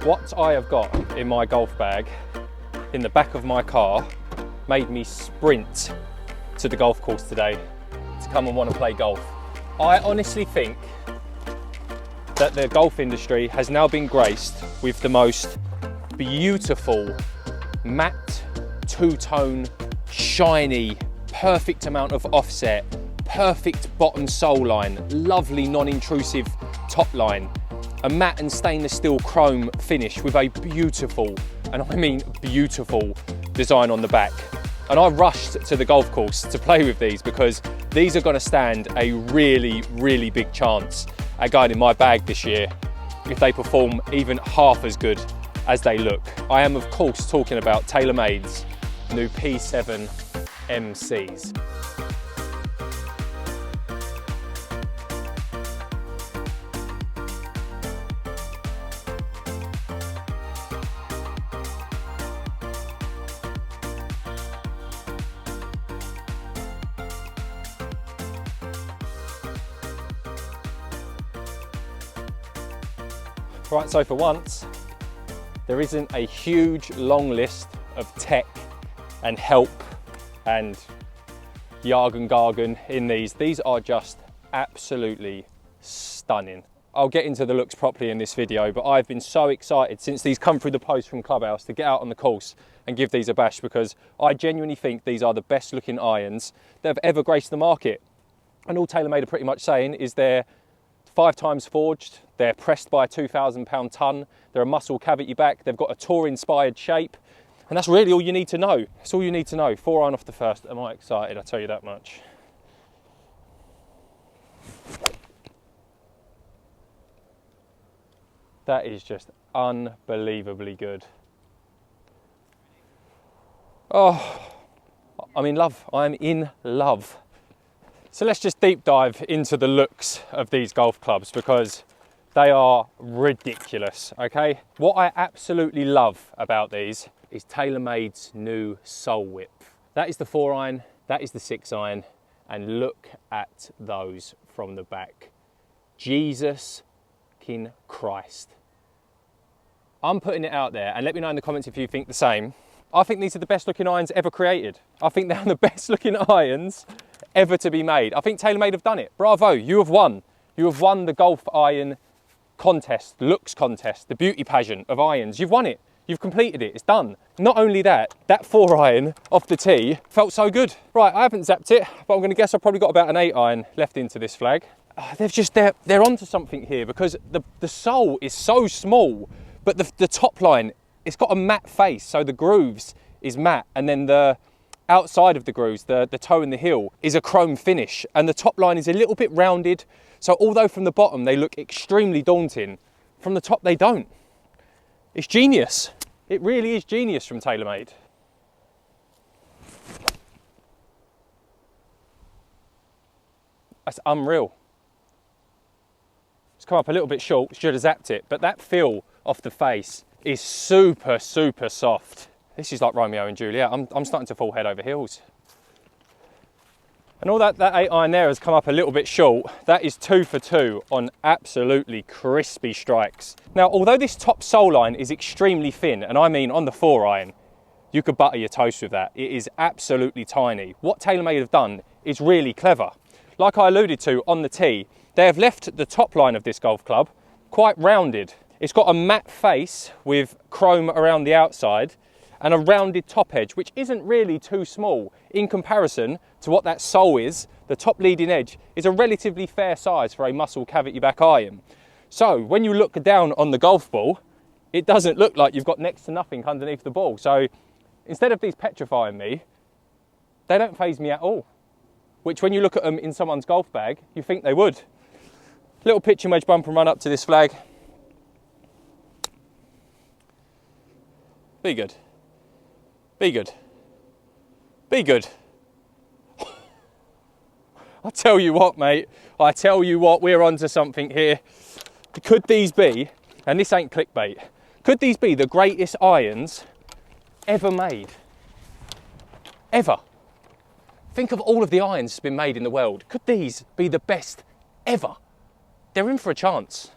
What I have got in my golf bag, in the back of my car, made me sprint to the golf course today to come and want to play golf. I honestly think that the golf industry has now been graced with the most beautiful, matte, two-tone, shiny, perfect amount of offset, perfect bottom sole line, lovely non-intrusive top line, a matte and stainless steel chrome finish with a beautiful, and I mean beautiful, design on the back. And I rushed to the golf course to play with these because these are going to stand a really, really big chance at going in my bag this year if they perform even half as good as they look. I am of course talking about Taylormade's new P7 MCs. Right, so for once, there isn't a huge long list of tech and help and jargon gargon in these. These are just absolutely stunning. I'll get into the looks properly in this video, but I've been so excited since these come through the post from Clubhouse to get out on the course and give these a bash, because I genuinely think these are the best looking irons that have ever graced the market. And all Taylormade are pretty much saying is they're 5 times forged, they're pressed by a 2,000 pound ton, they're a muscle cavity back, they've got a tour inspired shape, and that's really all you need to know. That's all you need to know. 4 iron off the first. Am I excited? I'll tell you that much. That is just unbelievably good. Oh, I'm in love. I'm in love. So let's just deep dive into the looks of these golf clubs because they are ridiculous, okay? What I absolutely love about these is Taylormade's new sole width. That is the 4 iron, that is the 6 iron, and look at those from the back. Jesus fucking Christ. I'm putting it out there, and let me know in the comments if you think the same. I think these are the best looking irons ever created. I think they're the best looking irons ever to be made. I think Taylormade have done it. Bravo, you have won. You have won the golf iron contest, looks contest, the beauty pageant of irons. You've won it. You've completed it. It's done. Not only that, that 4 iron off the tee felt so good. Right, I haven't zapped it, but I'm going to guess I've probably got about an 8 iron left into this flag. They're onto something here because the sole is so small, but the top line, it's got a matte face, so the grooves is matte, and then the outside of the grooves, the toe and the heel, is a chrome finish, and the top line is a little bit rounded. So although from the bottom they look extremely daunting, from the top they don't. It's genius. It really is genius from Taylormade. That's unreal. It's come up a little bit short, should have zapped it, but that feel off the face is super, super soft. This is like Romeo and Juliet. I'm starting to fall head over heels. And all that 8 iron there has come up a little bit short. That is 2 for 2 on absolutely crispy strikes. Now, although this top sole line is extremely thin, and I mean on the 4 iron, you could butter your toast with that. It is absolutely tiny. What Taylormade have done is really clever. Like I alluded to on the tee, they have left the top line of this golf club quite rounded. It's got a matte face with chrome around the outside and a rounded top edge, which isn't really too small in comparison to what that sole is. The top leading edge is a relatively fair size for a muscle cavity back iron. So when you look down on the golf ball, it doesn't look like you've got next to nothing underneath the ball. So instead of these petrifying me, they don't faze me at all, which when you look at them in someone's golf bag, you think they would. Little pitching wedge bump and run up to this flag. Be good. Be good. Be good. I tell you what, mate. I tell you what, we're onto something here. Could these be, and this ain't clickbait, could these be the greatest irons ever made? Ever. Think of all of the irons that's been made in the world. Could these be the best ever? They're in for a chance.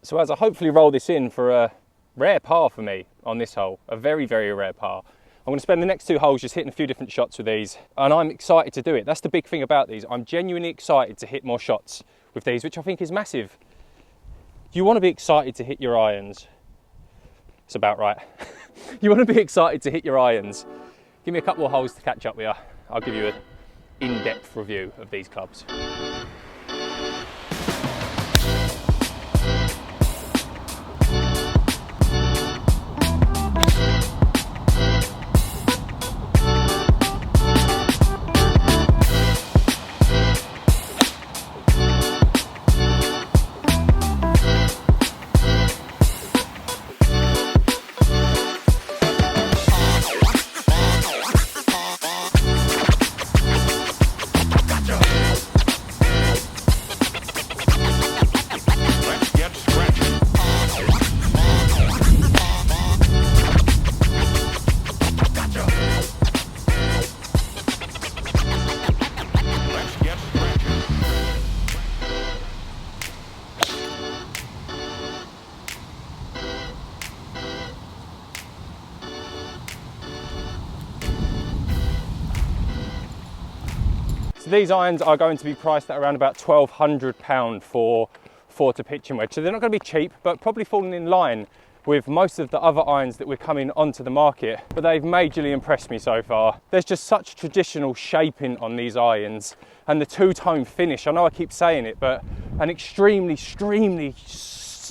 So as I hopefully roll this in for a rare par for me on this hole, a very, very rare par. I'm going to spend the next 2 holes just hitting a few different shots with these, and I'm excited to do it. That's the big thing about these. I'm genuinely excited to hit more shots with these, which I think is massive. You want to be excited to hit your irons. It's about right. You want to be excited to hit your irons. Give me a couple of holes to catch up with you. I'll give you an in-depth review of these clubs. So these irons are going to be priced at around about £1,200 for 4-to pitching wedge. So they're not going to be cheap, but probably falling in line with most of the other irons that we're coming onto the market. But they've majorly impressed me so far. There's just such traditional shaping on these irons, and the two-tone finish. I know I keep saying it, but an extremely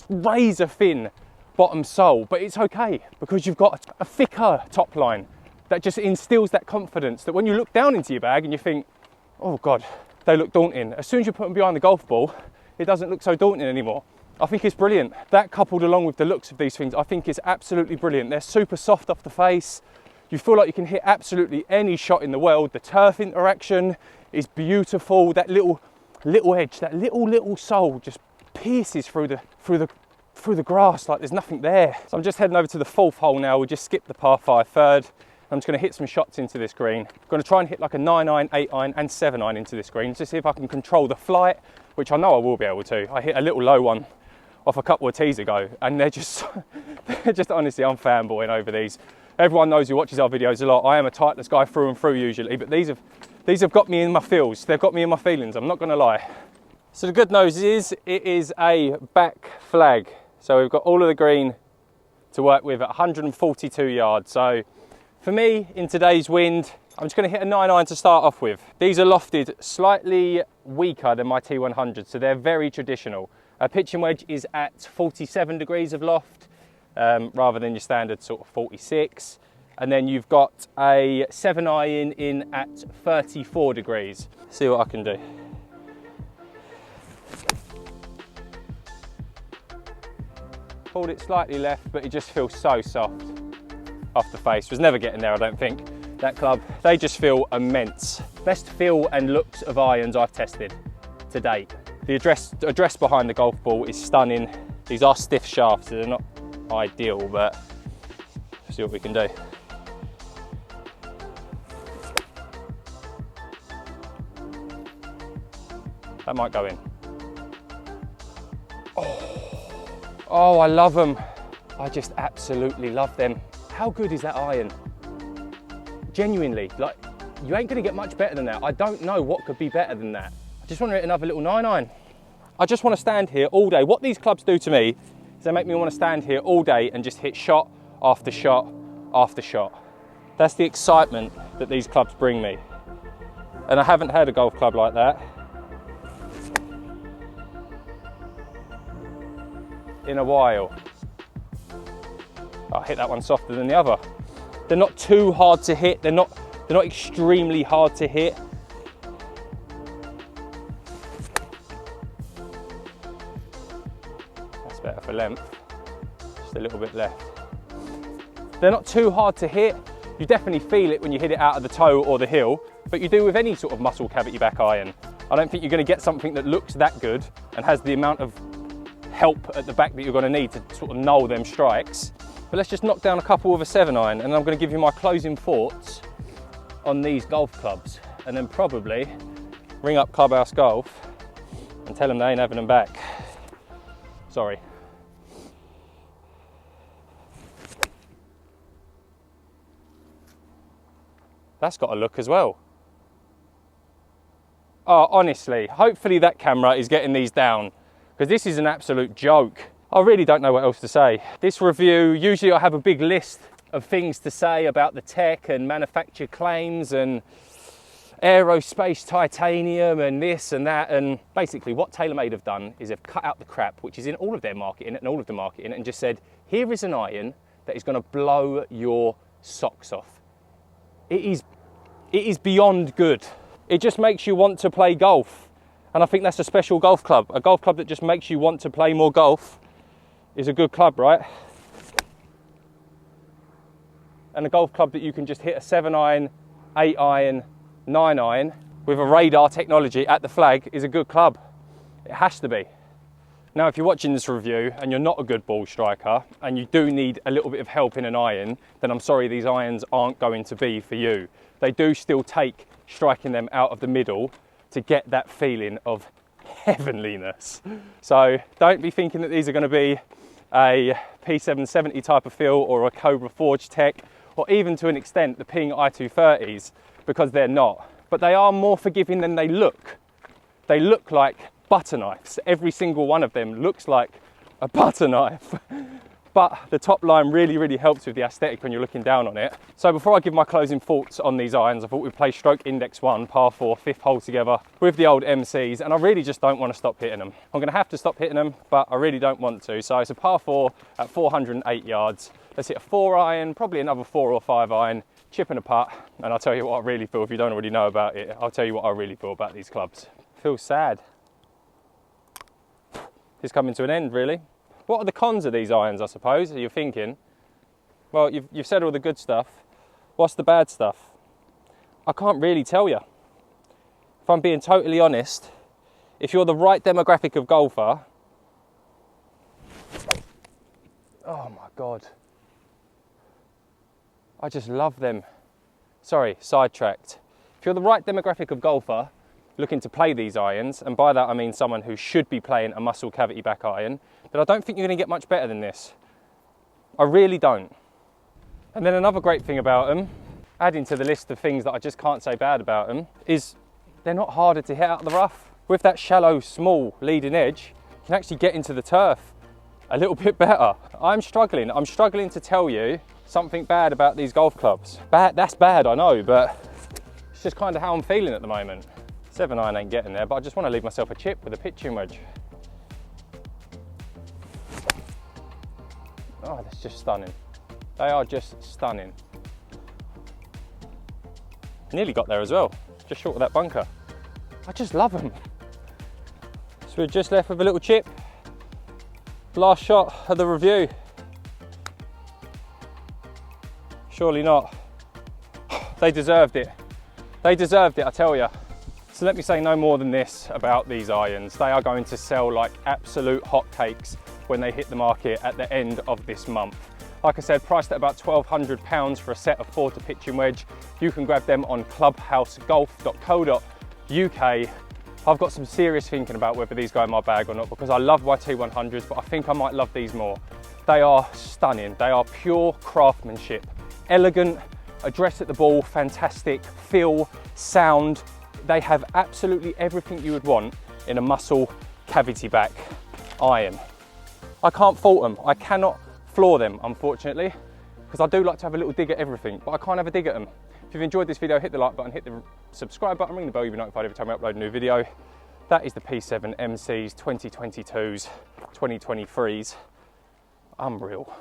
razor thin bottom sole. But it's okay because you've got a thicker top line that just instills that confidence that when you look down into your bag and you think, oh God, they look daunting. As soon as you put them behind the golf ball, it doesn't look so daunting anymore. I think it's brilliant. That coupled along with the looks of these things, I think is absolutely brilliant. They're super soft off the face. You feel like you can hit absolutely any shot in the world. The turf interaction is beautiful. That little edge, that little sole just pierces through the grass like there's nothing there. So I'm just heading over to the 4th hole now. We just skipped the par 5 third. I'm just going to hit some shots into this green. I'm going to try and hit like a 9-iron, 8-iron and 7-iron into this green to see if I can control the flight, which I know I will be able to. I hit a little low one off a couple of tees ago, and they're just honestly, I'm fanboying over these. Everyone knows who watches our videos a lot. I am a tightless guy through and through usually, but these have got me in my feels. They've got me in my feelings, I'm not going to lie. So the good news is, it is a back flag. So we've got all of the green to work with at 142 yards. So for me, in today's wind, I'm just going to hit a 9-iron to start off with. These are lofted slightly weaker than my T100, so they're very traditional. A pitching wedge is at 47 degrees of loft, rather than your standard sort of 46. And then you've got a 7-iron in at 34 degrees. See what I can do. Pulled it slightly left, but it just feels so soft off the face. Was never getting there, I don't think. That club, they just feel immense. Best feel and looks of irons I've tested to date. The address behind the golf ball is stunning. These are stiff shafts, so they're not ideal, but let's see what we can do. That might go in. Oh, I love them. I just absolutely love them. How good is that iron? Genuinely, like, you ain't gonna get much better than that. I don't know what could be better than that. I just want to hit another little 9-iron. I just want to stand here all day. What these clubs do to me is they make me want to stand here all day and just hit shot after shot after shot. That's the excitement that these clubs bring me. And I haven't had a golf club like that in a while. I'll hit that one softer than the other. They're not too hard to hit. They're not extremely hard to hit. That's better for length. Just a little bit left. They're not too hard to hit. You definitely feel it when you hit it out of the toe or the heel, but you do with any sort of muscle cavity back iron. I don't think you're going to get something that looks that good and has the amount of help at the back that you're going to need to sort of null them strikes. But let's just knock down a couple with a 7-iron, and I'm going to give you my closing thoughts on these golf clubs, and then probably ring up Clubhouse Golf and tell them they ain't having them back. Sorry. That's got a look as well. Oh, honestly, hopefully that camera is getting these down, because this is an absolute joke. I really don't know what else to say. This review, usually I have a big list of things to say about the tech and manufacturer claims and aerospace titanium and this and that, and basically what Taylormade have done is they've cut out the crap which is in all of their marketing and all of the marketing, and just said, here is an iron that is going to blow your socks off. It is beyond good. It just makes you want to play golf, and I think that's a special golf club. A golf club that just makes you want to play more golf is a good club, right? And a golf club that you can just hit a 7 iron, 8 iron, 9 iron with a radar technology at the flag is a good club. It has to be. Now, if you're watching this review and you're not a good ball striker and you do need a little bit of help in an iron, then I'm sorry, these irons aren't going to be for you. They do still take striking them out of the middle to get that feeling of heavenliness. So don't be thinking that these are going to be a P770 type of feel or a Cobra Forge tech, or even to an extent the Ping i230s, because they're not. But they are more forgiving than they look. They look like butter knives. Every single one of them looks like a butter knife. But the top line really, really helps with the aesthetic when you're looking down on it. So before I give my closing thoughts on these irons, I thought we'd play stroke index 1, par 4, 5th hole together with the old MCs, and I really just don't want to stop hitting them. I'm going to have to stop hitting them, but I really don't want to. So it's a par 4 at 408 yards. Let's hit a 4 iron, probably another 4 or 5 iron, chip and a putt, and I'll tell you what I really feel. If you don't already know about it, I'll tell you what I really feel about these clubs. Feels sad. It's coming to an end, really. What are the cons of these irons, I suppose? You're thinking, well, you've said all the good stuff. What's the bad stuff? I can't really tell you. If I'm being totally honest, if you're the right demographic of golfer, oh my God, I just love them. Sorry, sidetracked. If you're the right demographic of golfer looking to play these irons, and by that I mean someone who should be playing a muscle cavity back iron, then I don't think you're going to get much better than this. I really don't. And then another great thing about them, adding to the list of things that I just can't say bad about them, is they're not harder to hit out of the rough. With that shallow, small leading edge, you can actually get into the turf a little bit better. I'm struggling to tell you something bad about these golf clubs. That's bad, I know, but it's just kind of how I'm feeling at the moment. 7 iron ain't getting there, but I just want to leave myself a chip with a pitching wedge. Oh, that's just stunning. They are just stunning. Nearly got there as well, just short of that bunker. I just love them. So we're just left with a little chip. Last shot of the review. Surely not. They deserved it. They deserved it, I tell you. So let me say no more than this about these irons. They are going to sell like absolute hotcakes when they hit the market at the end of this month. Like I said, priced at about £1,200 for a set of 4 to pitching wedge. You can grab them on clubhousegolf.co.uk. I've got some serious thinking about whether these go in my bag or not, because I love my T100s, but I think I might love these more. They are stunning. They are pure craftsmanship. Elegant, address at the ball, fantastic, feel, sound. They have absolutely everything you would want in a muscle cavity back iron. I can't fault them. I cannot flaw them, unfortunately, because I do like to have a little dig at everything, but I can't have a dig at them. If you've enjoyed this video, hit the like button, hit the subscribe button, ring the bell, you'll be notified every time I upload a new video. That is the P7 MCs 2022s, 2023s. Unreal.